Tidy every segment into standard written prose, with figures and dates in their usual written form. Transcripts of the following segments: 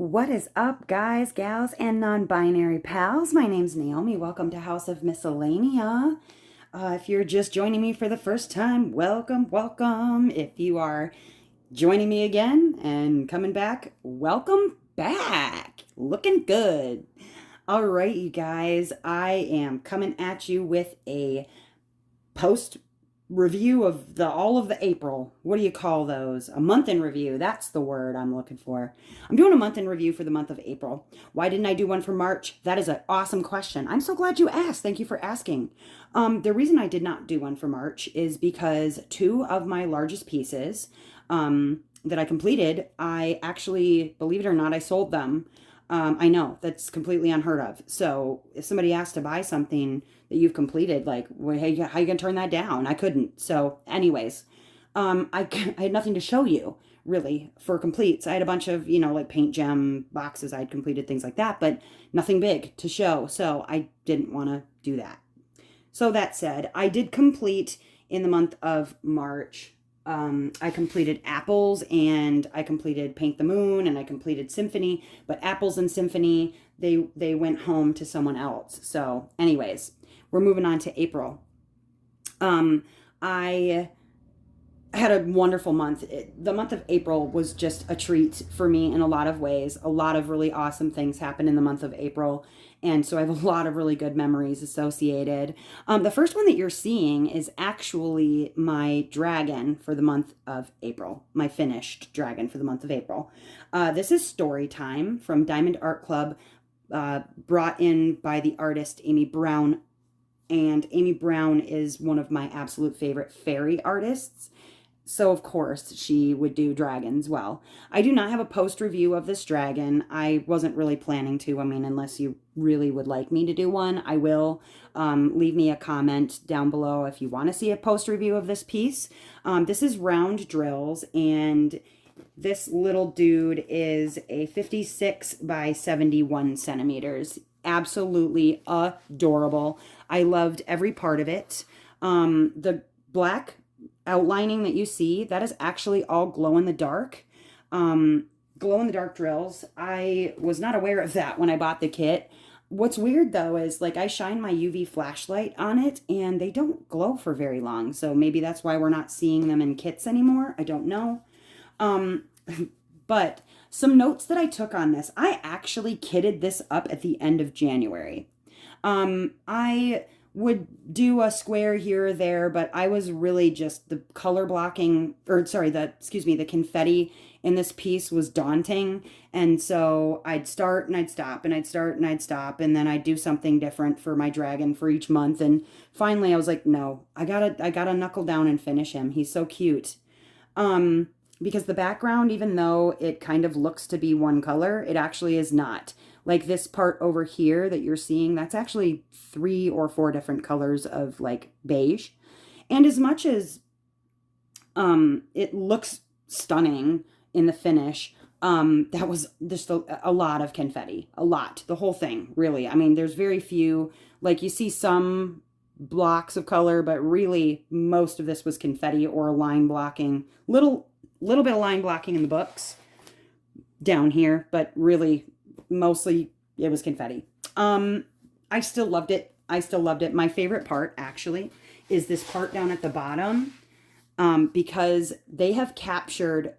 What is up, guys, gals, and non-binary pals? My name's Naomi. Welcome to House of Miscellanea. If you're just joining me for the first time, welcome, welcome. If you are joining me again and coming back, welcome back. Looking good. All right, you guys, I am coming at you with a post review of the all of the April. What do you call those? A month in review. That's the word I'm looking for. I'm doing a month in review for the month of April. Why didn't I do one for March? That is an awesome question. I'm so glad you asked. Thank you for asking. The reason I did not do one for March is because two of my largest pieces that I completed, I actually, believe it or not, I sold them. I know that's completely unheard of. So if somebody asked to buy something that you've completed, like, well, hey, how you gonna turn that down? I couldn't. So, anyways, I had nothing to show you really for completes. I had a bunch of like paint gem boxes I had completed, things like that, but nothing big to show. So I didn't want to do that. So that said, I did complete in the month of March. I completed Apples and I completed Paint the Moon and I completed Symphony, but Apples and Symphony, they went home to someone else. So anyways, we're moving on to April. I had a wonderful month. The month of April was just a treat for me in a lot of ways. A lot of really awesome things happened in the month of April. And so I have a lot of really good memories associated. The first one that you're seeing is actually my dragon for the month of April, my finished dragon for the month of April. This is Story Time from Diamond Art Club, brought in by the artist Amy Brown. And Amy Brown is one of my absolute favorite fairy artists. So, of course, she would do dragons well. I do not have a post review of this dragon. I wasn't really planning to. I mean, unless you really would like me to do one, I will. Leave me a comment down below if you want to see a post review of this piece. This is Round Drills, and this little dude is a 56 by 71 centimeters. Absolutely adorable. I loved every part of it. The black outlining that you see, that is actually all glow in the dark. Glow in the dark drills. I was not aware of that when I bought the kit. What's weird though is like I shine my UV flashlight on it and they don't glow for very long. So maybe that's why we're not seeing them in kits anymore. I don't know. But some notes that I took on this, I actually kitted this up at the end of January. I would do a square here or there, but I was really just the color blocking, or sorry, the confetti in this piece was daunting. And so I'd start and I'd stop and I'd start and I'd stop. And then I'd do something different for my dragon for each month. And finally I was like, no, I gotta knuckle down and finish him. He's so cute. Because the background, even though it kind of looks to be one color, it actually is not. Like this part over here that you're seeing, that's actually 3 or 4 different colors of like beige. And as much as it looks stunning in the finish, that was just a lot of confetti. A lot. The whole thing, really. I mean, there's very few, like you see some blocks of color, but really most of this was confetti or line blocking. Little bit of line blocking in the books down here, but really mostly it was confetti. I still loved it. My favorite part actually is this part down at the bottom, because they have captured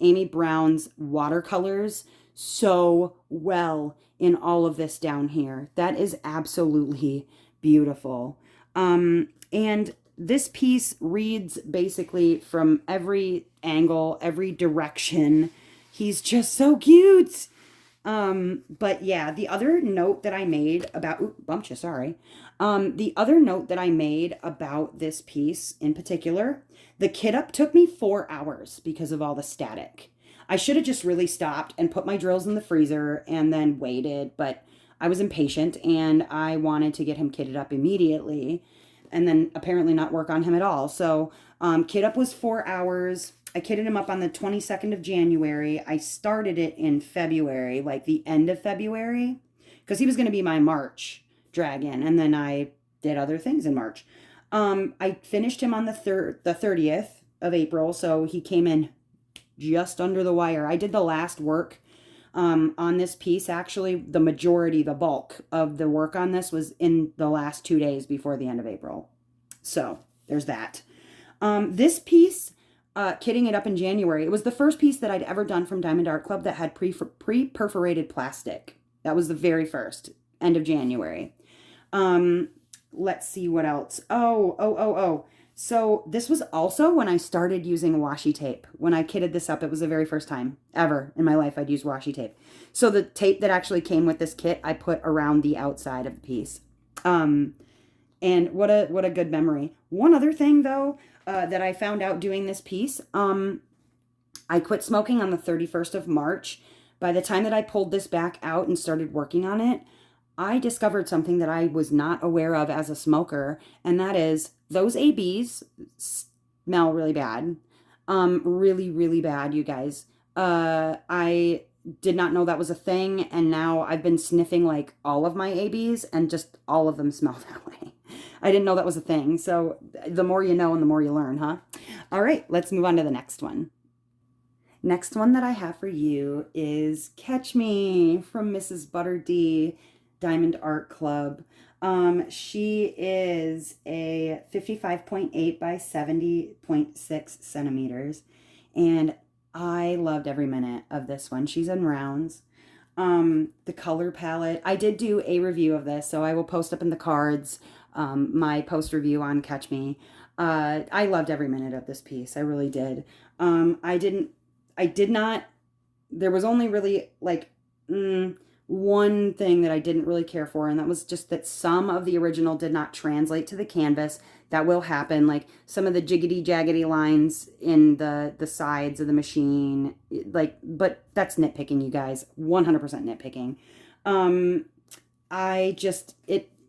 Amy Brown's watercolors so well in all of this down here. That is absolutely beautiful. And this piece reads basically from every angle, every direction. He's just so cute. But yeah, the other note that I made about, bumped you, sorry. The other note that I made about this piece in particular, the kit up took me 4 hours because of all the static. I should have just really stopped and put my drills in the freezer and then waited, but I was impatient and I wanted to get him kitted up immediately and then apparently not work on him at all. So kit up was 4 hours. I kitted him up on the 22nd of January. I started it in February, like the end of February, because he was going to be my March dragon. And then I did other things in March. I finished him on the 30th of April. So he came in just under the wire. I did the last work On this piece, actually, the majority, the bulk of the work on this was in the last 2 days before the end of April. So there's that. This piece, kitting it up in January, it was the first piece that I'd ever done from Diamond Art Club that had pre-perforated plastic. That was the very first, end of January. Let's see what else. Oh. So this was also when I started using washi tape. When I kitted this up, it was the very first time ever in my life I'd used washi tape. So the tape that actually came with this kit, I put around the outside of the piece. And what a good memory. One other thing though, that I found out doing this piece, I quit smoking on the 31st of March. By the time that I pulled this back out and started working on it, I discovered something that I was not aware of as a smoker, and that is those ABs smell really bad. Really, really bad, you guys. I did not know that was a thing, and now I've been sniffing like all of my ABs, and just all of them smell that way. I didn't know that was a thing, so the more you know and the more you learn, huh? All right, let's move on to the next one. Next one that I have for you is Catch Me from Mrs. Butter D. Diamond Art Club. She is a 55.8 by 70.6 centimeters, and I loved every minute of this one. She's in rounds. The color palette, I did do a review of this, so I will post up in the cards my post review on Catch Me. I loved every minute of this piece. I really did. I did not, there was only really like one thing that I didn't really care for, and that was just that some of the original did not translate to the canvas. That will happen, like some of the jiggity jaggedy lines in the sides of the machine, like, but that's nitpicking, you guys, 100% nitpicking.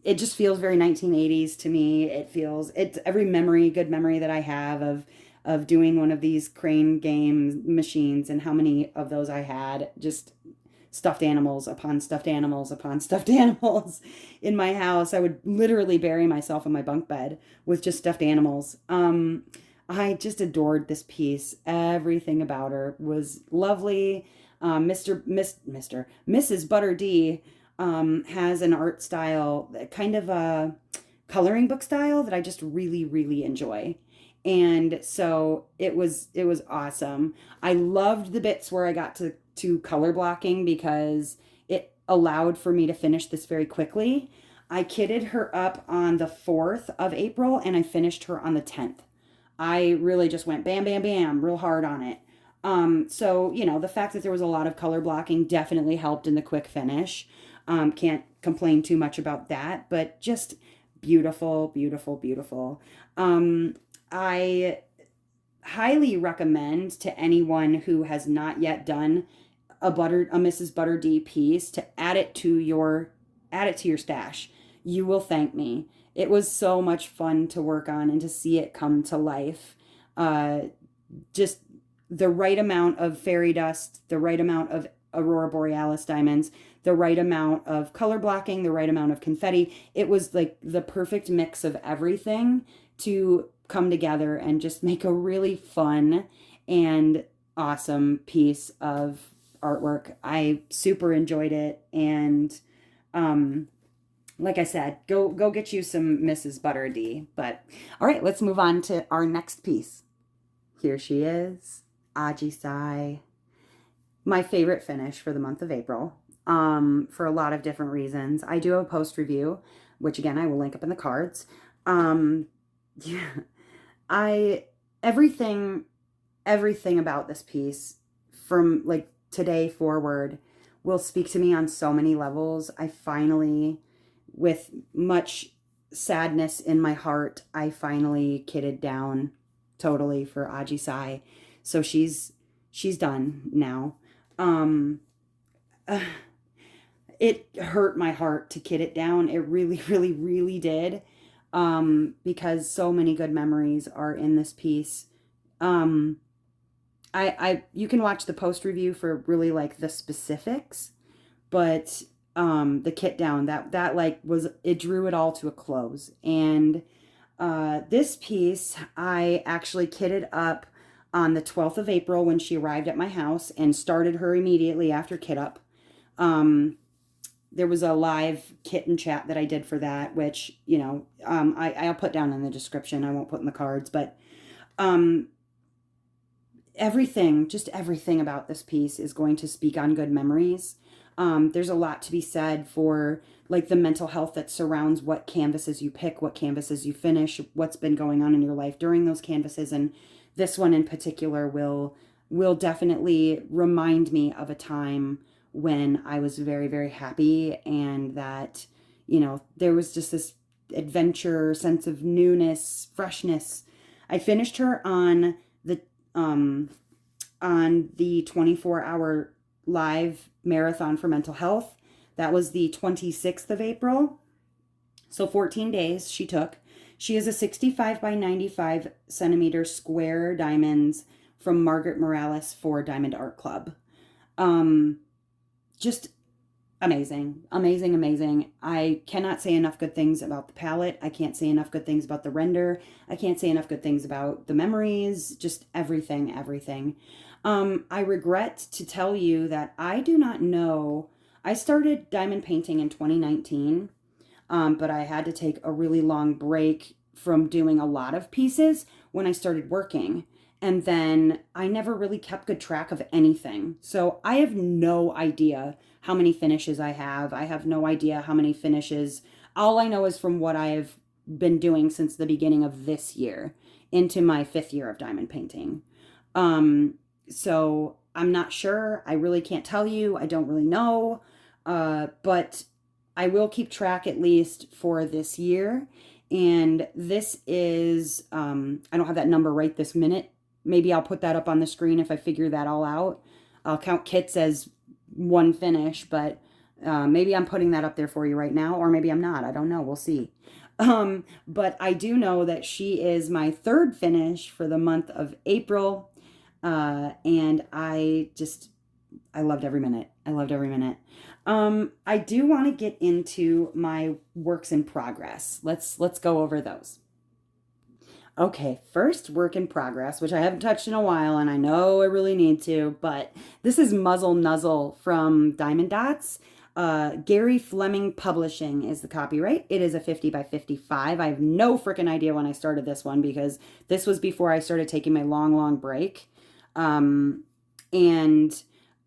It just feels very 1980s to me. It's every memory, good memory that I have of doing one of these crane game machines, and how many of those I had, just stuffed animals upon stuffed animals upon stuffed animals in my house. I would literally bury myself in my bunk bed with just stuffed animals. I just adored this piece. Everything about her was lovely. Mrs. Butter D has an art style, kind of a coloring book style that I just really, really enjoy. And so it was awesome. I loved the bits where I got to color blocking, because it allowed for me to finish this very quickly. I kitted her up on the 4th of April, and I finished her on the 10th. I really just went bam, bam, bam, real hard on it. So, you know, the fact that there was a lot of color blocking definitely helped in the quick finish. Can't complain too much about that, but just beautiful, beautiful, beautiful. I highly recommend to anyone who has not yet done a Mrs. Butter D piece to add it to your stash. You will thank me. It was so much fun to work on and to see it come to life. Just the right amount of fairy dust, the right amount of Aurora Borealis diamonds, the right amount of color blocking, the right amount of confetti. It was like the perfect mix of everything to come together and just make a really fun and awesome piece of artwork. I super enjoyed it, and like I said, go get you some Mrs. Butter D. But all right, let's move on to our next piece. Here she is, Ajisai. My favorite finish for the month of April, for a lot of different reasons. I do have a post review, which again I will link up in the cards. Yeah, everything about this piece from like today forward will speak to me on so many levels. I finally, with much sadness in my heart, I finally kitted down totally for Ajisai. So she's done now. It hurt my heart to kit it down. It really, really, really did. Because so many good memories are in this piece. You can watch the post review for really like the specifics, but the kit down, that like it drew it all to a close. And this piece I actually kitted up on the 12th of April when she arrived at my house and started her immediately after Kit Up. There was a live kitten chat that I did for that, which, I'll put down in the description. I won't put in the cards, but just everything about this piece is going to speak on good memories. There's a lot to be said for like the mental health that surrounds what canvases you pick, what canvases you finish, what's been going on in your life during those canvases. And this one in particular will definitely remind me of a time when I was very, very happy, and that, there was just this adventure, sense of newness, freshness. I finished her on the 24-hour live marathon for mental health. That was the 26th of April. So 14 days she took. She is a 65 by 95 centimeter square diamonds from Margaret Morales for Diamond Art Club. Just amazing, amazing, amazing. I cannot say enough good things about the palette. I can't say enough good things about the render. I can't say enough good things about the memories, just everything, everything. I regret to tell you that I do not know. I started diamond painting in 2019, but I had to take a really long break from doing a lot of pieces when I started working. And then I never really kept good track of anything. So I have no idea how many finishes I have. I have no idea how many finishes. All I know is from what I have been doing since the beginning of this year into my 5th year of diamond painting. So I'm not sure. I really can't tell you. I don't really know. But I will keep track at least for this year. And this is, I don't have that number right this minute. Maybe I'll put that up on the screen if I figure that all out. I'll count Kit's as one finish, but maybe I'm putting that up there for you right now, or maybe I'm not. I don't know. We'll see. But I do know that she is my 3rd finish for the month of April. And I loved every minute. I loved every minute. I do want to get into my works in progress. Let's go over those. Okay, first work in progress, which I haven't touched in a while, and I know I really need to, but this is Muzzle Nuzzle from Diamond Dots. Gary Fleming Publishing is the copyright. It is a 50 by 55. I have no freaking idea when I started this one because this was before I started taking my long break. So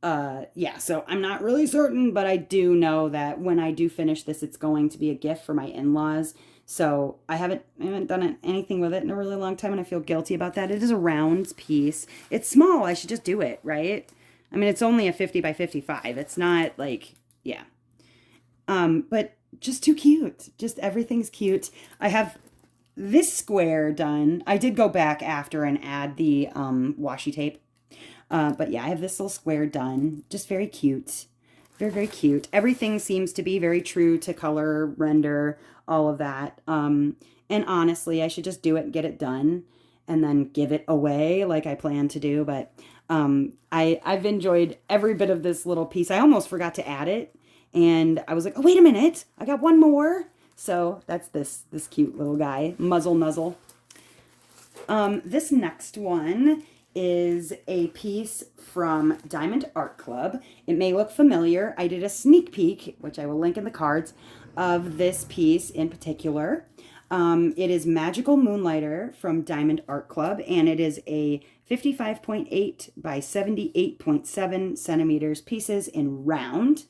I'm not really certain, but I do know that when I do finish this, it's going to be a gift for my in-laws. So I haven't done anything with it in a really long time, and I feel guilty about that. It is a round piece. It's small. I should just do it, right? I mean, it's only a 50 by 55. It's not like, yeah. But just too cute. Just everything's cute. I have this square done. I did go back after and add the washi tape. But yeah, I have this little square done. Just very cute. Very, very cute. Everything seems to be very true to color, render, all of that. And honestly, I should just do it and get it done and then give it away like I plan to do. But I've enjoyed every bit of this little piece. I almost forgot to add it. And I was like, oh, wait a minute. I got one more. So that's this cute little guy, Muzzle Nuzzle. This next one is a piece from Diamond Art Club. It may look familiar. I did a sneak peek, which I will link in the cards, of this piece in particular. It is Magical Moonlighter from Diamond Art Club, and it is a 55.8 by 78.7 centimeters pieces in round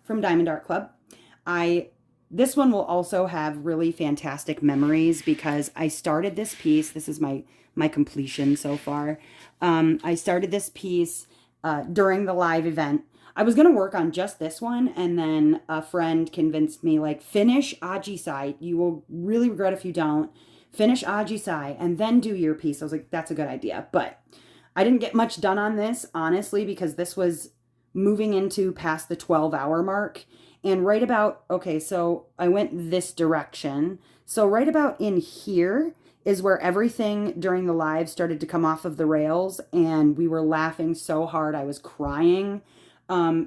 from Diamond Art Club. This one will also have really fantastic memories because I started this piece. This is my completion so far. I started this piece during the live event. I was going to work on just this one, and then a friend convinced me, like, finish Ajisai. You will really regret if you don't. Finish Ajisai and then do your piece. I was like, that's a good idea. But I didn't get much done on this, honestly, because this was moving into past the 12-hour mark. And right about, okay, so I went this direction. So right about in here is where everything during the live started to come off of the rails, and we were laughing so hard I was crying.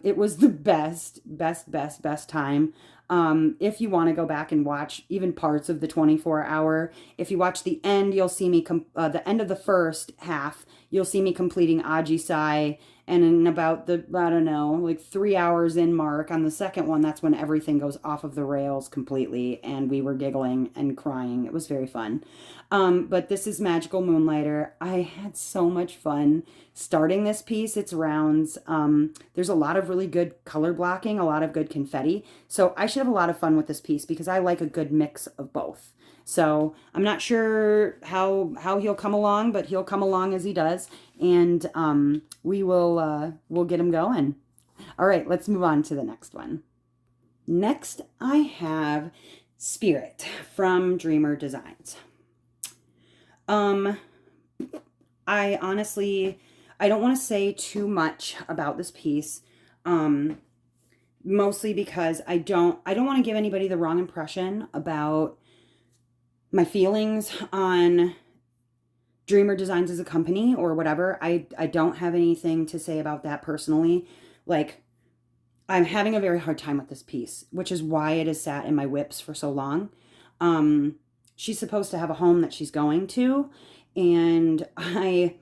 It was the best time. If you want to go back and watch even parts of the 24-hour, if you watch the end, you'll see me, the end of the first half, you'll see me completing Ajisai. And in about the, I don't know, like 3 hours in mark on the second one, that's when everything goes off of the rails completely. And we were giggling and crying. It was very fun. But this is Magical Moonlighter. I had so much fun starting this piece. It's rounds. There's a lot of really good color blocking, a lot of good confetti. So I should have a lot of fun with this piece because I like a good mix of both. So I'm not sure how he'll come along, but he'll come along as he does, and we'll get him going. All right, let's move on to the next one. Next, I have Spirit from Dreamer Designs. I honestly, I don't want to say too much about this piece, mostly because I don't want to give anybody the wrong impression about my feelings on Dreamer Designs as a company or whatever. I don't have anything to say about that personally. Like, I'm having a very hard time with this piece, which is why it has sat in my whips for so long. She's supposed to have a home that she's going to, and I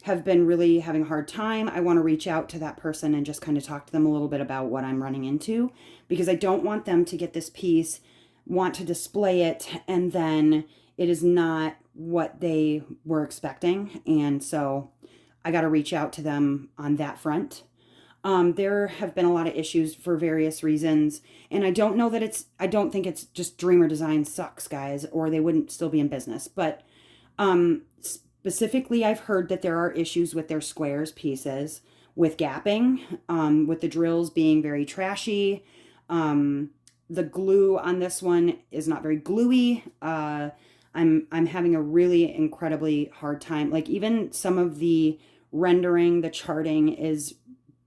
have been really having a hard time. I want to reach out to that person and just kind of talk to them a little bit about what I'm running into, because I don't want them to get this piece, want to display it, and then it is not what they were expecting. And so I got to reach out to them on that front. There have been a lot of issues for various reasons, and I don't know that I don't think it's just Dreamer Design sucks, guys, or they wouldn't still be in business. But specifically, I've heard that there are issues with their squares pieces, with gapping, with the drills being very trashy. The glue on this one is not very gluey. I'm having a really incredibly hard time. Like, even some of the rendering, the charting is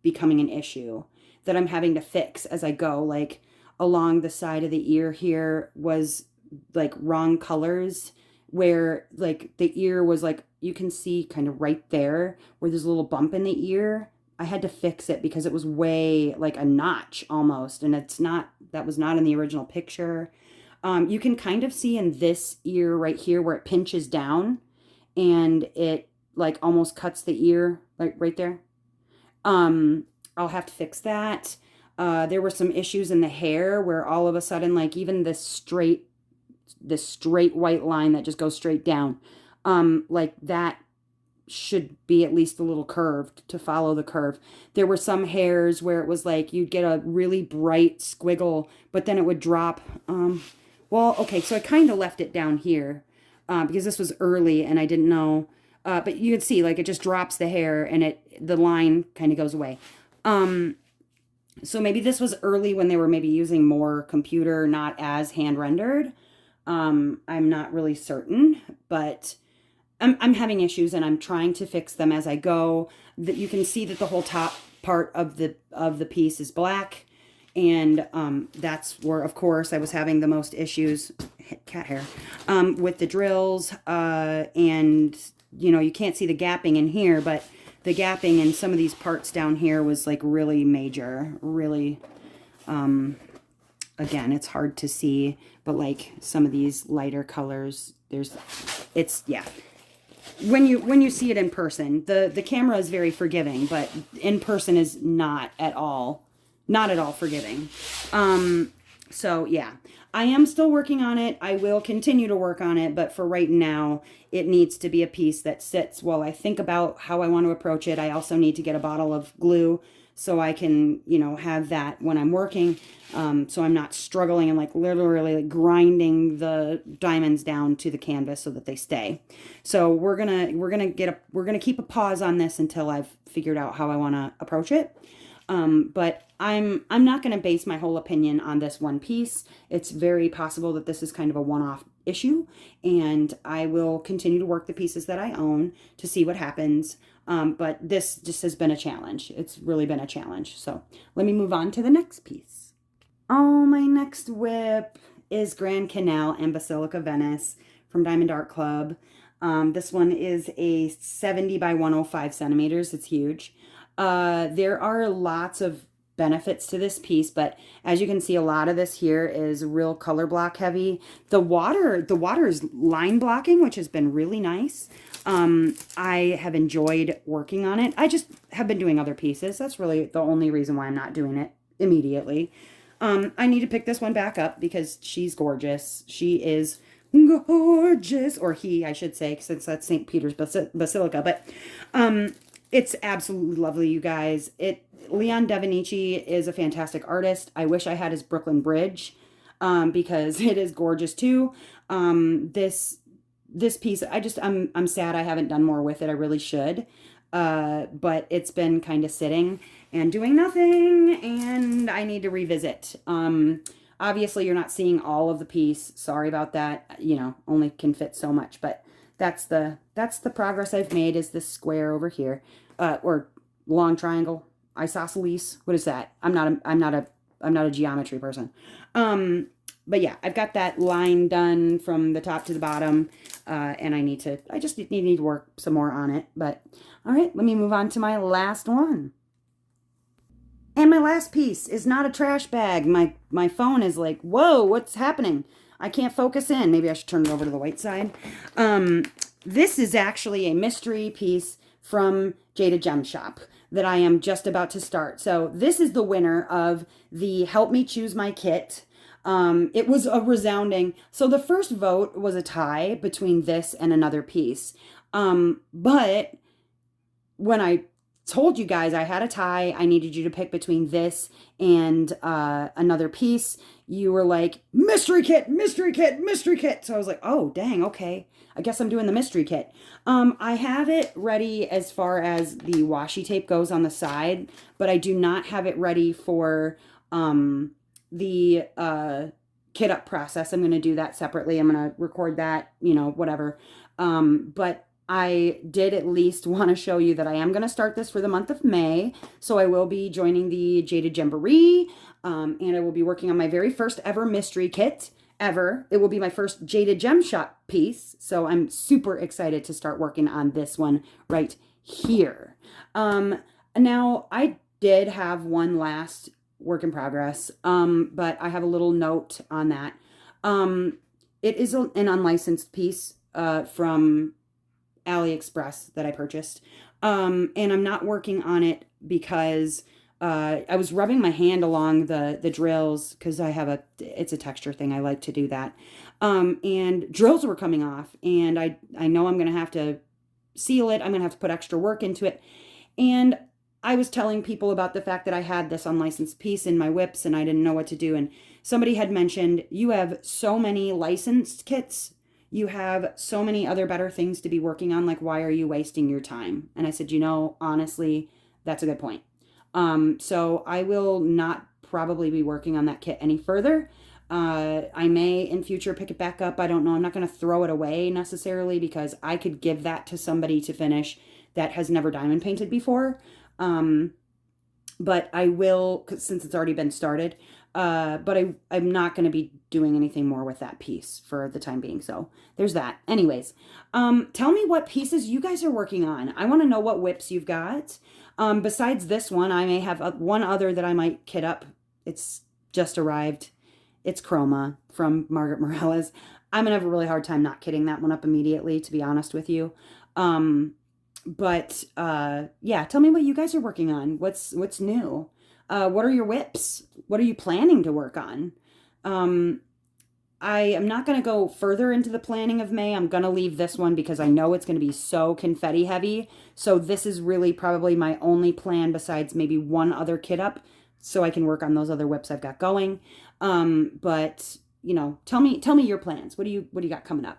becoming an issue that I'm having to fix as I go. Like, along the side of the ear here was like wrong colors, where like the ear was like, you can see kind of right there where there's a little bump in the ear. I had to fix it because it was way like a notch almost, and that was not in the original picture. You can kind of see in this ear right here where it pinches down and it like almost cuts the ear, like right there. I'll have to fix that. There were some issues in the hair where all of a sudden, like, even this straight white line that just goes straight down, like that should be at least a little curved to follow the curve. There were some hairs where it was like you'd get a really bright squiggle, but then it would drop. Well, okay, so I kind of left it down here because this was early and I didn't know. But you can see, like, it just drops the hair and the line kind of goes away. So maybe this was early when they were maybe using more computer, not as hand rendered. I'm not really certain, but I'm having issues and I'm trying to fix them as I go. That you can see that the whole top part of the piece is black, and that's where, of course, I was having the most issues. Cat hair with the drills, and you can't see the gapping in here, but the gapping in some of these parts down here was like really major, really. Again, it's hard to see, but like some of these lighter colors, yeah. When you see it in person, the camera is very forgiving, but in person is not at all forgiving. So yeah, I am still working on it. I will continue to work on it, but for right now, it needs to be a piece that sits while I think about how I want to approach it. I also need to get a bottle of glue so I can, have that when I'm working. So I'm not struggling and like literally like grinding the diamonds down to the canvas so that they stay. So we're gonna keep a pause on this until I've figured out how I want to approach it. But I'm not going to base my whole opinion on this one piece. It's very possible that this is kind of a one-off issue, and I will continue to work the pieces that I own to see what happens. But this just has been a challenge. It's really been a challenge. So let me move on to the next piece. Oh, my next whip is Grand Canal and Basilica Venice from Diamond Art Club. This one is a 70 by 105 centimeters. It's huge. There are lots of benefits to this piece, but as you can see, a lot of this here is real color block heavy. The water is line blocking, which has been really nice. I have enjoyed working on it. I just have been doing other pieces. That's really the only reason why I'm not doing it immediately. I need to pick this one back up because she's gorgeous. She is gorgeous, or he, I should say, since that's St. Peter's Basilica. But it's absolutely lovely, you guys. Leon Devonici is a fantastic artist. I wish I had his Brooklyn Bridge because it is gorgeous too. This piece, I'm sad I haven't done more with it. I really should. But it's been kind of sitting and doing nothing, and I need to revisit. Obviously, you're not seeing all of the piece. Sorry about that. You know, only can fit so much, but that's the progress I've made, is this square over here, or long triangle, isosceles. What is that? I'm not a geometry person. But yeah, I've got that line done from the top to the bottom, and I just need to work some more on it. But all right, let me move on to my last one. And my last piece is not a trash bag. My phone is like, whoa, what's happening? I can't focus in. Maybe I should turn it over to the white side. This is actually a mystery piece from Jada Gem Shop that I am just about to start. So this is the winner of the Help Me Choose My Kit. It was a resounding. So the first vote was a tie between this and another piece. But when I told you guys I had a tie, I needed you to pick between this and another piece, you were like, mystery kit, mystery kit, mystery kit. So I was like, oh, dang, okay. I guess I'm doing the mystery kit. I have it ready as far as the washi tape goes on the side, but I do not have it ready for the kit up process. I'm going to do that separately. I'm going to record that, you know, whatever. But I did at least want to show you that I am going to start this for the month of May. So I will be joining the Jada Jamboree, and I will be working on my very first ever mystery kit ever. It will be my first Jada Gem Shop piece. So I'm super excited to start working on this one right here. Now I did have one last work in progress, but I have a little note on that. It is an unlicensed piece from AliExpress that I purchased. And I'm not working on it because I was rubbing my hand along the drills because it's a texture thing. I like to do that. And drills were coming off, and I know I'm going to have to seal it. I'm going to have to put extra work into it. And I was telling people about the fact that I had this unlicensed piece in my whips and I didn't know what to do. And somebody had mentioned, you have so many licensed kits. You have so many other better things to be working on. Like, why are you wasting your time? And I said, you know, honestly, that's a good point. So I will not probably be working on that kit any further. I may in future pick it back up. I don't know. I'm not going to throw it away necessarily because I could give that to somebody to finish that has never diamond painted before. But I will, since it's already been started, but I'm not going to be doing anything more with that piece for the time being. So there's that. Anyways, tell me what pieces you guys are working on. I want to know what whips you've got. Besides this one, I may have one other that I might kit up. It's just arrived. It's Chroma from Margaret Morales. I'm going to have a really hard time not kitting that one up immediately, to be honest with you. But yeah, tell me what you guys are working on. What's new? What are your whips? What are you planning to work on? I am not going to go further into the planning of May. I'm going to leave this one because I know it's going to be so confetti heavy. So this is really probably my only plan besides maybe one other kit up so I can work on those other whips I've got going. But you know, tell me your plans. What do you got coming up?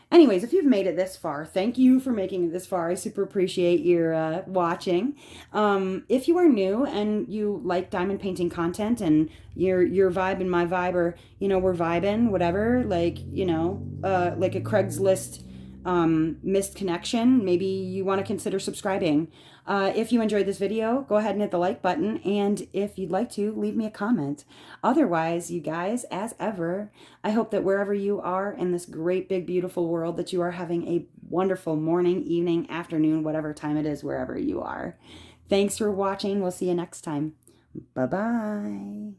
Anyways, if you've made it this far, thank you for making it this far. I super appreciate your watching. If you are new and you like diamond painting content and your vibe and my vibe are, you know, we're vibing, whatever, like, you know, like a Craigslist missed connection, maybe you want to consider subscribing. If you enjoyed this video, go ahead and hit the like button, and if you'd like to, leave me a comment. Otherwise, you guys, as ever, I hope that wherever you are in this great, big, beautiful world, that you are having a wonderful morning, evening, afternoon, whatever time it is, wherever you are. Thanks for watching. We'll see you next time. Bye bye.